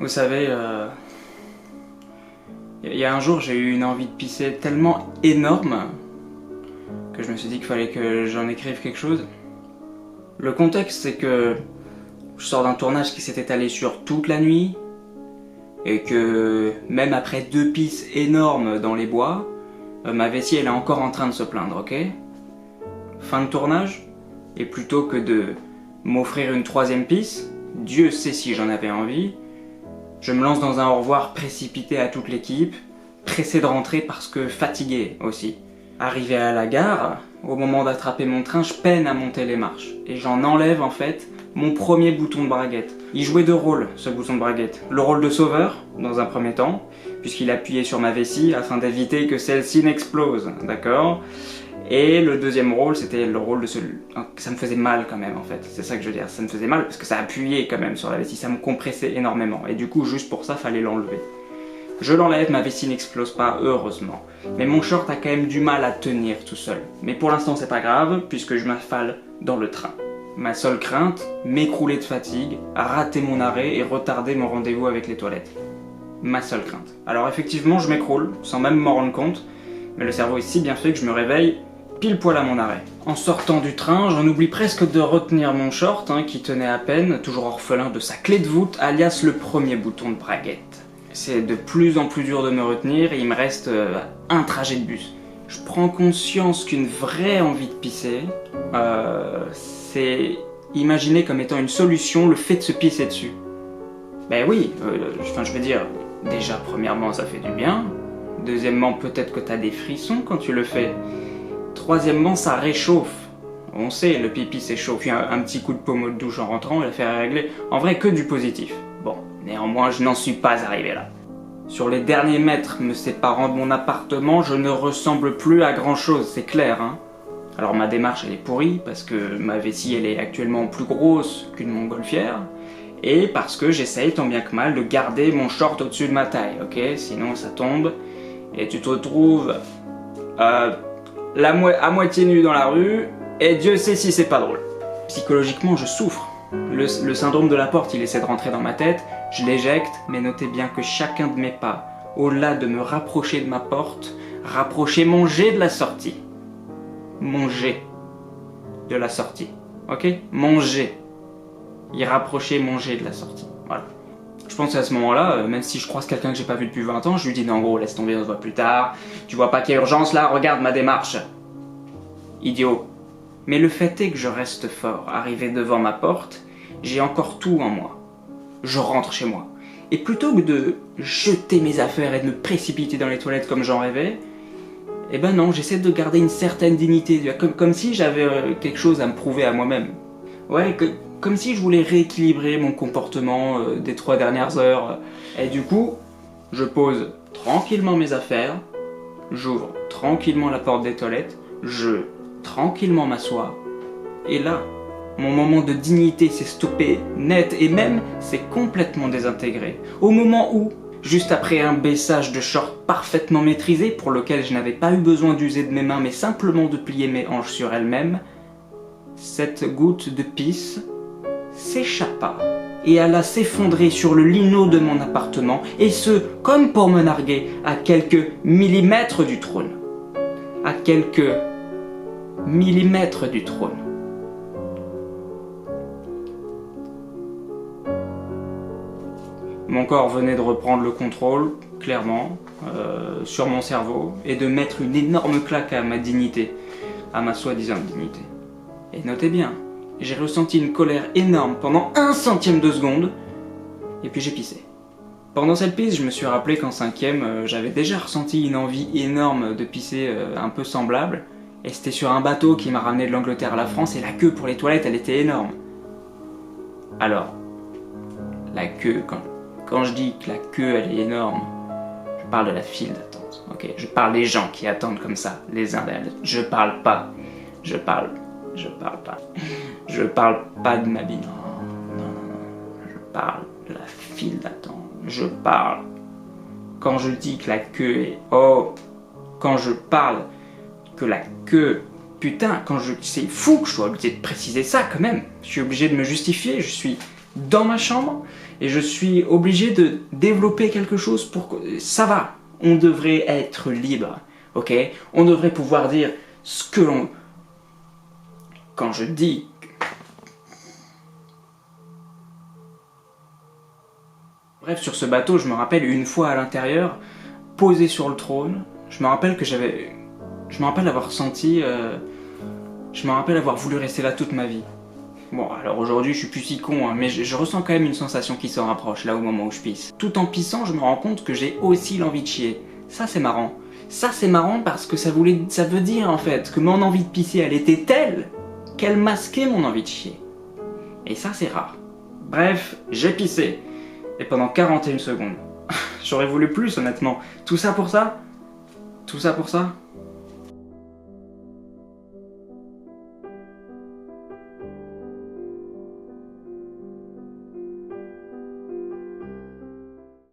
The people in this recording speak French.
Vous savez, il y a un jour, j'ai eu une envie de pisser tellement énorme que je me suis dit qu'il fallait que j'en écrive quelque chose. Le contexte, c'est que je sors d'un tournage qui s'est étalé sur toute la nuit et que même après 2 pisses énormes dans les bois, ma vessie elle est encore en train de se plaindre, ok? Fin de tournage, et plutôt que de m'offrir une 3e pisse, Dieu sait si j'en avais envie, je me lance dans un au revoir précipité à toute l'équipe, pressé de rentrer parce que fatigué aussi. Arrivé à la gare, au moment d'attraper mon train, je peine à monter les marches. Et j'en enlève en fait mon premier bouton de braguette. Il jouait 2 rôles, ce bouton de braguette. Le rôle de sauveur, dans un premier temps, puisqu'il appuyait sur ma vessie afin d'éviter que celle-ci n'explose, d'accord? Et le deuxième rôle, c'était le rôle de celui... Ça me faisait mal quand même en fait, c'est ça que je veux dire, ça me faisait mal parce que ça appuyait quand même sur la vessie, ça me compressait énormément. Et du coup, juste pour ça, fallait l'enlever. Je l'enlève, ma vessie n'explose pas, heureusement. Mais mon short a quand même du mal à tenir tout seul. Mais pour l'instant, c'est pas grave, puisque je m'affale dans le train. Ma seule crainte, m'écrouler de fatigue, rater mon arrêt et retarder mon rendez-vous avec les toilettes. Ma seule crainte. Alors effectivement, je m'écroule, sans même m'en rendre compte, mais le cerveau est si bien fait que je me réveille pile poil à mon arrêt. En sortant du train, j'en oublie presque de retenir mon short, qui tenait à peine, toujours orphelin de sa clé de voûte, alias le premier bouton de braguette. C'est de plus en plus dur de me retenir et il me reste un trajet de bus. Je prends conscience qu'une vraie envie de pisser, c'est imaginer comme étant une solution le fait de se pisser dessus. Ben oui, je veux dire, déjà premièrement ça fait du bien, deuxièmement peut-être que t'as des frissons quand tu le fais, troisièmement ça réchauffe. On sait, le pipi s'échauffe, puis un petit coup de pommeau de douche en rentrant et l'affaire est réglée. En vrai, que du positif. Bon, néanmoins, je n'en suis pas arrivé là. Sur les derniers mètres me séparant de mon appartement, je ne ressemble plus à grand chose, c'est clair, hein. Alors ma démarche elle est pourrie, parce que ma vessie elle est actuellement plus grosse qu'une montgolfière, et parce que j'essaye tant bien que mal de garder mon short au-dessus de ma taille, ok? Sinon ça tombe, et tu te retrouves à moitié nu dans la rue, et Dieu sait si c'est pas drôle. Psychologiquement je souffre. Le syndrome de la porte, il essaie de rentrer dans ma tête, je l'éjecte, mais notez bien que chacun de mes pas, au-delà de me rapprocher de ma porte, rapprochait mon jet de la sortie. Mon jet de la sortie, ok? Mon jet. Il rapprochait mon jet de la sortie, voilà. Je pense qu'à ce moment-là, même si je croise quelqu'un que j'ai pas vu depuis 20 ans, je lui dis non gros, laisse tomber, on se voit plus tard, tu vois pas qu'il y a urgence là, regarde ma démarche. Idiot. Mais le fait est que je reste fort. Arrivé devant ma porte, j'ai encore tout en moi. Je rentre chez moi. Et plutôt que de jeter mes affaires et de me précipiter dans les toilettes comme j'en rêvais, eh ben non, j'essaie de garder une certaine dignité, comme si j'avais quelque chose à me prouver à moi-même. Ouais, comme si je voulais rééquilibrer mon comportement des 3 dernières heures. Et du coup, je pose tranquillement mes affaires, j'ouvre tranquillement la porte des toilettes, je tranquillement m'assois, et là, mon moment de dignité s'est stoppé net et même s'est complètement désintégré. Au moment où, juste après un baissage de short parfaitement maîtrisé pour lequel je n'avais pas eu besoin d'user de mes mains mais simplement de plier mes hanches sur elles-mêmes, cette goutte de pisse s'échappa et alla s'effondrer sur le lino de mon appartement, et ce, comme pour me narguer, à quelques millimètres du trône. À quelques millimètres du trône. Mon corps venait de reprendre le contrôle, clairement, sur mon cerveau, et de mettre une énorme claque à ma dignité, à ma soi-disant dignité. Et notez bien, j'ai ressenti une colère énorme pendant 1 centième de seconde, et puis j'ai pissé. Pendant cette pisse, je me suis rappelé qu'en 5e, j'avais déjà ressenti une envie énorme de pisser un peu semblable, et c'était sur un bateau qui m'a ramené de l'Angleterre à la France, et la queue pour les toilettes, elle était énorme. Alors, la queue, quand je dis que la queue, elle est énorme, je parle de la file d'attente, ok? Je parle des gens qui attendent comme ça, les uns derrière les autres. Je parle pas de ma bille, non, je parle de la file d'attente, je parle, quand je dis que la queue est, quand je parle que la queue, putain, c'est fou que je sois obligé de préciser ça quand même, je suis obligé de me justifier, je suis dans ma chambre et je suis obligé de développer quelque chose pour que... Ça va, on devrait être libre, ok? On devrait pouvoir dire ce que l'on... Quand je dis... Bref, sur ce bateau, je me rappelle une fois à l'intérieur, posé sur le trône, je me rappelle que j'avais... Je me rappelle avoir senti... Je me rappelle avoir voulu rester là toute ma vie. Bon, alors aujourd'hui, je suis plus si con, hein, mais je ressens quand même une sensation qui s'en rapproche, là, au moment où je pisse. Tout en pissant, je me rends compte que j'ai aussi l'envie de chier. Ça, c'est marrant. Ça, c'est marrant parce que ça veut dire, en fait, que mon envie de pisser, elle était telle qu'elle masquait mon envie de chier. Et ça, c'est rare. Bref, j'ai pissé. Et pendant 41 secondes. J'aurais voulu plus, honnêtement. Tout ça pour ça? Tout ça pour ça?